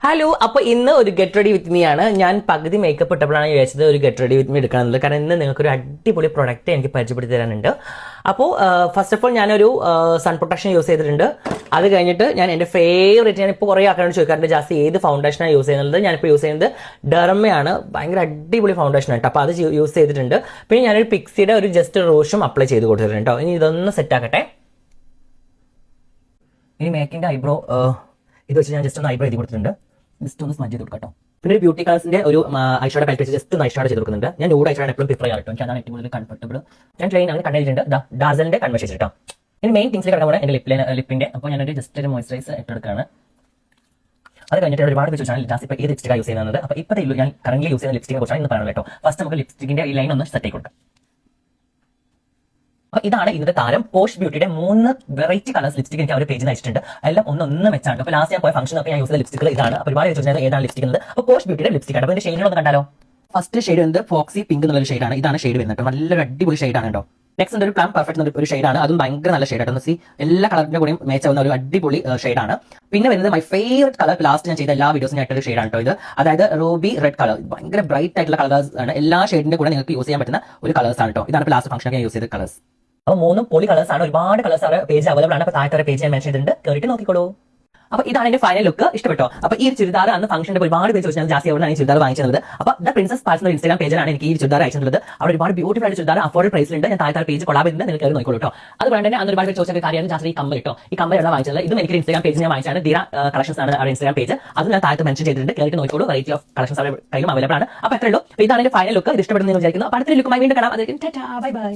Hello, അപ്പോൾ ഇന്ന് ഒരു ഗെറ്റ് റെഡി വിത്ത് മീ ആണ്. ഞാൻ പകുതി മേക്കപ്പ് ഇട്ടപ്പോഴാണ് വിചാരിച്ചത് ഒരു ഗെറ്റ് റെഡി വിത്ത് മീ എടുക്കാനുള്ളത്. കാരണം ഇന്ന് നിങ്ങൾക്ക് ഒരു അടിപൊളി പ്രൊഡക്റ്റ് എനിക്ക് പരിചയപ്പെടുത്തി തരാനുണ്ട്. അപ്പോൾ ഫസ്റ്റ് ഓഫ് ഓൾ ഞാനൊരു സൺ പ്രൊട്ടക്ഷൻ യൂസ് ചെയ്തിട്ടുണ്ട്. അത് കഴിഞ്ഞിട്ട് ഞാൻ എൻ്റെ ഫേവറേറ്റ്, ഞാൻ ഇപ്പോൾ കുറേ ആൾക്കാരോട് ചോദിക്കാറുണ്ട് ജാസ്തി ഏത് ഫൗണ്ടേഷനാണ് യൂസ് ചെയ്യുന്നത്. ഞാനിപ്പോൾ യൂസ് ചെയ്യുന്നത് ഡെർമയാണ്. ഭയങ്കര അടിപൊളി ഫൗണ്ടേഷൻ ആണ്. അപ്പോൾ അത് യൂസ് ചെയ്തിട്ടുണ്ട്. പിന്നെ ഞാനൊരു പിക്സിയുടെ ഒരു ജസ്റ്റ് റോഷും അപ്ലൈ ചെയ്ത് കൊടുത്തിട്ടുണ്ട് കേട്ടോ. ഇനി ഇതൊന്ന് സെറ്റ് ആക്കട്ടെ. ഇനി മേക്കിൻ്റെ ഐബ്രോ ഇത് വെച്ച് ഞാൻ ജസ്റ്റ് ഒന്ന് ഐബ്രോ എഴുതി കൊടുത്തിട്ടുണ്ട്. ജസ്റ്റ് ഒന്ന് സ്മജ് ചെയ്ത് കൊടുക്കാം. പിന്നെ ഒരു ബ്യൂട്ടി കളേഴ്സിന്റെ ഒരു ഐഷാഡോ പാലറ്റ് വെച്ച് ജസ്റ്റ് ഒന്ന് ഐഷാഡോ ചെയ്ത് കൊടുക്കുന്നുണ്ട്. ഞാൻ ന്യൂഡ് ഐഷാഡോ എപ്പോഴും പ്രിഫർ ചെയ്യാറുണ്ട്. എനിക്ക് അതാണ് ഏറ്റവും കൂടുതൽ കംഫർട്ടബിൾ. ഞാൻ ട്രെയിൻ അങ്ങനെ കണ്ടിട്ടുണ്ട് ഡാർസലിന്റെ കൺവേഴ്സ് കേട്ടോ. ഇനി മെയിൻ തിങ്സിൽ കിടക്കാൻ പോലെ എന്റെ ലിപ്പിന്റെ. അപ്പോൾ ഞാനൊരു ജസ്റ്റ് ഒരു മോയ്സ്ചറൈസർ ഇട്ടെടുക്കുകയാണ്. അത് കഴിഞ്ഞിട്ട് ഒരുപാട് ചോദിച്ചാൽ ലാസ്റ്റ് ഇപ്പോൾ ഏത് ലിപ്സ്റ്റിക്കാണ് യൂസ് ചെയ്യുന്നത്. അപ്പോൾ ഇപ്പോഴത്തെ ഞാൻ കറന്റ് യൂസ് ചെയ്യുന്ന ലിപ്സ്റ്റിക്കിനെ കുറിച്ചാണ് ഇന്ന് പറയുന്നത് കേട്ടോ. ഫസ്റ്റ് നമുക്ക് ലിപ്സ്റ്റിക്കിന്റെ ഈ ലൈൻ ഒന്ന് സെറ്റ് ആയി കൊടുക്കാം. അപ്പോൾ ഇതാണ് ഇന്നത്തെ താരം. പോഷ് ബ്യൂട്ടിയുടെ 3 വെറൈറ്റി കളേഴ്സ് ലിപ്സ്റ്റിക് എനിക്ക് അവർ പേജിൽ അയച്ചിട്ടുണ്ട്. എല്ലാം ഒന്ന് വെച്ചാണ്. അപ്പോൾ ലാസ്റ്റ് ഞാൻ പോയ ഫംഗ്ഷനൊക്കെ ഞാൻ യൂസ് ചെയ്ത ലിപ്സ്റ്റിക്കുകൾ ഇതാണ്. അപ്പോൾ ഒരുപാട് ചോദിച്ചാൽ ഏതാണ് ലിപ്സ്റ്റിക് എന്നത്. അപ്പോൾ പോഷ് ബ്യൂട്ടിയുടെ ലിപ്സ്റ്റിക് ആണ്. അപ്പോൾ ഇതിന്റെ ഷെയ്ഡുകളൊന്ന് കണ്ടാലോ. ഫസ്റ്റ് ഷെയ്ഡ് വന്നത് ഫോക്സി പിങ്ക് എന്നുള്ള ഷെയ്ഡാണ്. ഇതാണ് ഷെയ്ഡ് വരുന്നത്. നല്ലൊരു അടിപൊളി ഷെയ്ഡാണ് കേട്ടോ. നെക്സ്റ്റ് ഒരു പ്ലം പെർഫെക്റ്റ് എന്നൊരു ഷെയ്ഡാണ്. അതും ഭയങ്കര നല്ല ഷെയ്ഡാണ്. സി എല്ലാ കളറിന്റെ കൂടെയും മാച്ച് ആവുന്ന ഒരു അടിപൊളി ഷെയ്ഡാണ്. പിന്നെ വരുന്നത് മൈ ഫേവറേറ്റ് കളർ, ലാസ്റ്റ് ഞാൻ ചെയ്ത എല്ലാ വീഡിയോസും ആയിട്ടൊരു ഷെയ്ഡാണ് കേട്ടോ ഇത്. അതായത് റൂബി റെഡ് കളർ. ഭയങ്കര ബ്രൈറ്റ് ആയിട്ടുള്ള കളേഴ്സ് ആണ്. എല്ലാ ഷെയ്ഡിന്റെ കൂടെ നിങ്ങൾക്ക് യൂസ് ചെയ്യാൻ പറ്റുന്ന ഒരു കളേഴ്സ് ആണ് കേട്ടോ. ഇതാണ് ലാസ്റ്റ് ഫംഗ്ഷൻ ഞാൻ യൂസ് ചെയ്ത കളേഴ്സ്. അപ്പോൾ 3 പൊളി കളേഴ്സ് ആണ്. ഒരുപാട് കളേഴ്സ് ആണ് പേജ് അവൈലബിൾ ആണ്. അപ്പോൾ താഴത്തെ പേജ് ഞാൻ മെൻഷൻ ചെയ്തിട്ടുണ്ട്, കയറിയിട്ട് നോക്കിക്കോളൂ. അപ്പോൾ ഇതാണ് എന്റെ ഫൈനൽ ലുക്ക്. ഇഷ്ടപ്പെട്ടോ? അപ്പോൾ ഈ ചുരിദാർ അന്ന് ഫംഗ്ഷന്റെ ഒരുപാട് പേജ് വെച്ചാൽ ജാസ്തി അവിടെ ചുരിദാർ വാങ്ങിച്ചത്. അപ്പോൾ ദ പ്രിൻസസ് പാർട്സ് എന്ന ഇൻസ്റ്റാഗ്രാം പേജിലാണ് എനിക്ക് ഈ ചുരിദാർ അയച്ചിട്ടുള്ളത്. അവിടെ ഒരുപാട് ബ്യൂട്ടിഫുൾ ആയിട്ട് ചുരിദാർ അഫോർഡബിൾ പ്രൈസിലുണ്ട്. ഞാൻ താഴത്തെ പേജ് കൊള്ളാൻ വരുന്നത് നിങ്ങൾക്ക് കയറി നോക്കിക്കോളൂ കേട്ടോ. അതുകൊണ്ട് തന്നെ അന്ന് ഒരുപാട് ചോദിച്ച കാര്യമാണ് ജാസ്തി ഈ കമ്മൽ കേട്ടോ. ഈ കമ്മൽ എവിടെ വാങ്ങിച്ചത്? ഇതും എനിക്ക് ഇൻസ്റ്റാഗ്രാം പേജ് ഞാൻ വാങ്ങിച്ചാണ്. ദീര കളക്ഷൻസ് ആണ് അവിടെ ഇൻസ്റ്റാഗ്രാം പേജ്. അത് ഞാൻ താഴത്ത് മെൻഷൻ ചെയ്തിട്ടുണ്ട്, കയറിയിട്ട് നോക്കിക്കോളൂ. വെറൈറ്റി ഓഫ് കളക്ഷൻസ് അവിടെ കയ്യിലും അവൈലബിൾ ആണ്. അപ്പോൾ അത്രേ ഉള്ളൂ. ഇതാണ് എന്റെ ഫൈനൽ ലുക്ക്. ഇത് ഇഷ്ടപ്പെടുന്നു വിചാരിക്കുന്നു. അപ്പോൾ അടുത്ത ലുക്കുമായി വീണ്ടും കാണാം. Bye bye.